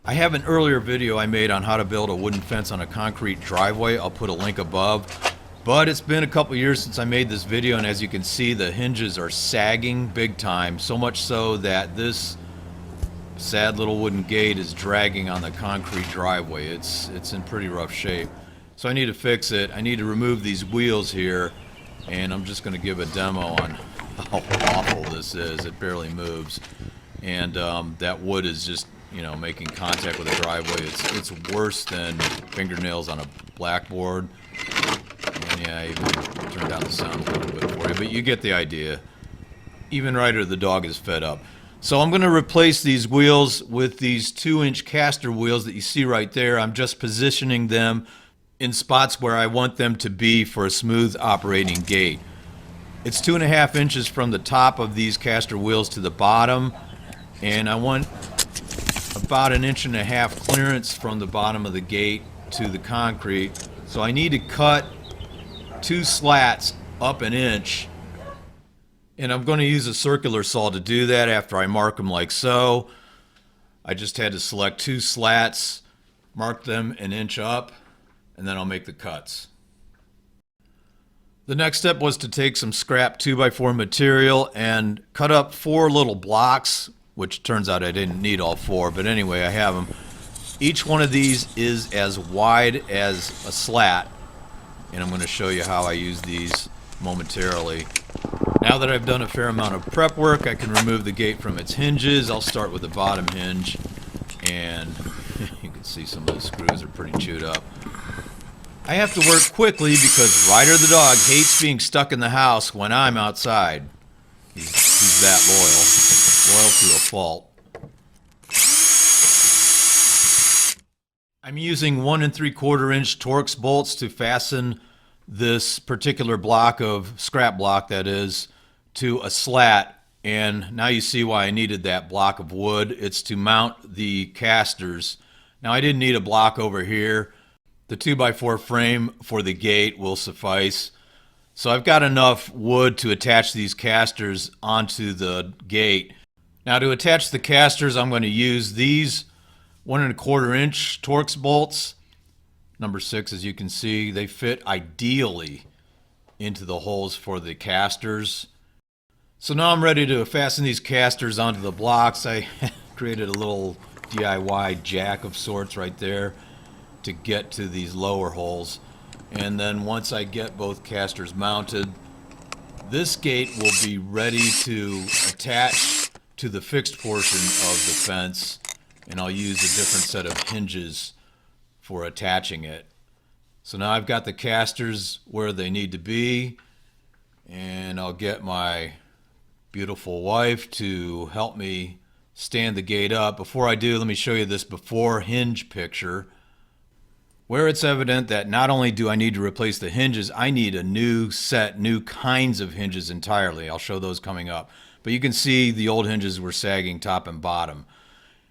I have an earlier video I made on how to build a wooden fence on a concrete driveway. I'll put a link above. But it's been a couple years since I made this video, and as you can see, the hinges are sagging big time. So much so that this sad little wooden gate is dragging on the concrete driveway. It's in pretty rough shape. So I need to fix it. I need to remove these wheels here, and I'm just going to give a demo on how awful this is. It barely moves. And that wood is just, making contact with the driveway. It's worse than fingernails on a blackboard. And yeah, I even turned down the sound a little bit for you, but you get the idea. Even Ryder the dog is fed up. So I'm going to replace these wheels with these 2-inch caster wheels that you see right there. I'm just positioning them in spots where I want them to be for a smooth operating gate. It's 2.5 inches from the top of these caster wheels to the bottom, and I want about 1.5 inches clearance from the bottom of the gate to the concrete. So I need to cut 2 slats up 1 inch, and I'm going to use a circular saw to do that after I mark them like so. I just had to select 2 slats, mark them 1 inch up, and then I'll make the cuts. The next step was to take some scrap 2x4 material and cut up 4 little blocks, which turns out I didn't need all 4, but anyway, I have them. Each one of these is as wide as a slat, and I'm going to show you how I use these momentarily. Now that I've done a fair amount of prep work, I can remove the gate from its hinges. I'll start with the bottom hinge, and you can see some of the screws are pretty chewed up. I have to work quickly because Ryder the dog hates being stuck in the house when I'm outside. He's that loyal to a fault. I'm using 1 3/4 inch Torx bolts to fasten this particular block of scrap block, that is, to a slat. And now you see why I needed that block of wood. It's to mount the casters. Now I didn't need a block over here. The 2x4 frame for the gate will suffice. So I've got enough wood to attach these casters onto the gate. Now to attach the casters, I'm going to use these 1 1/4 inch Torx bolts. Number 6, as you can see, they fit ideally into the holes for the casters. So now I'm ready to fasten these casters onto the blocks. I created a little DIY jack of sorts right there to get to these lower holes. And then once I get both casters mounted, this gate will be ready to attach to the fixed portion of the fence, and I'll use a different set of hinges for attaching it. So now I've got the casters where they need to be, and I'll get my beautiful wife to help me stand the gate up. Before I do, let me show you this before hinge picture, where it's evident that not only do I need to replace the hinges, I need a new set, new kinds of hinges entirely. I'll show those coming up. But you can see the old hinges were sagging top and bottom.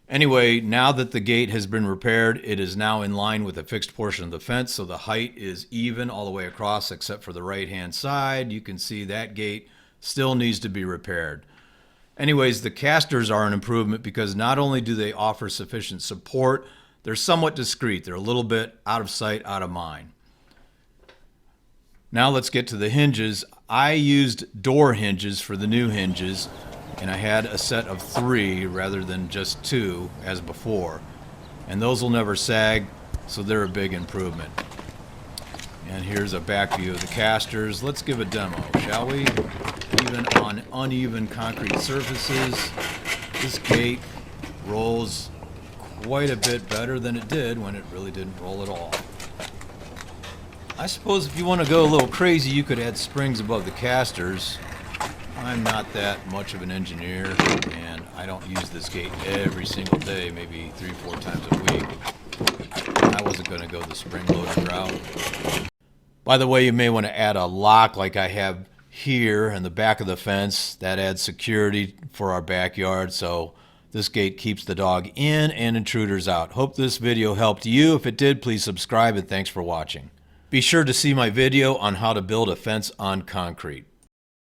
Anyway, now that the gate has been repaired, it is now in line with the fixed portion of the fence, so the height is even all the way across except for the right-hand side. You can see that gate still needs to be repaired. Anyways, the casters are an improvement because not only do they offer sufficient support, they're somewhat discreet. They're a little bit out of sight, out of mind. Now let's get to the hinges. I used door hinges for the new hinges, and I had a set of 3 rather than just 2 as before. And those will never sag, so they're a big improvement. And here's a back view of the casters. Let's give a demo, shall we? Even on uneven concrete surfaces, this gate rolls quite a bit better than it did when it really didn't roll at all. I suppose if you want to go a little crazy, you could add springs above the casters. I'm not that much of an engineer, and I don't use this gate every single day, maybe 3-4 times a week. I wasn't going to go the spring-loaded route. By the way, you may want to add a lock like I have here in the back of the fence. That adds security for our backyard, so this gate keeps the dog in and intruders out. Hope this video helped you. If it did, please subscribe, and thanks for watching. Be sure to see my video on how to build a fence on concrete.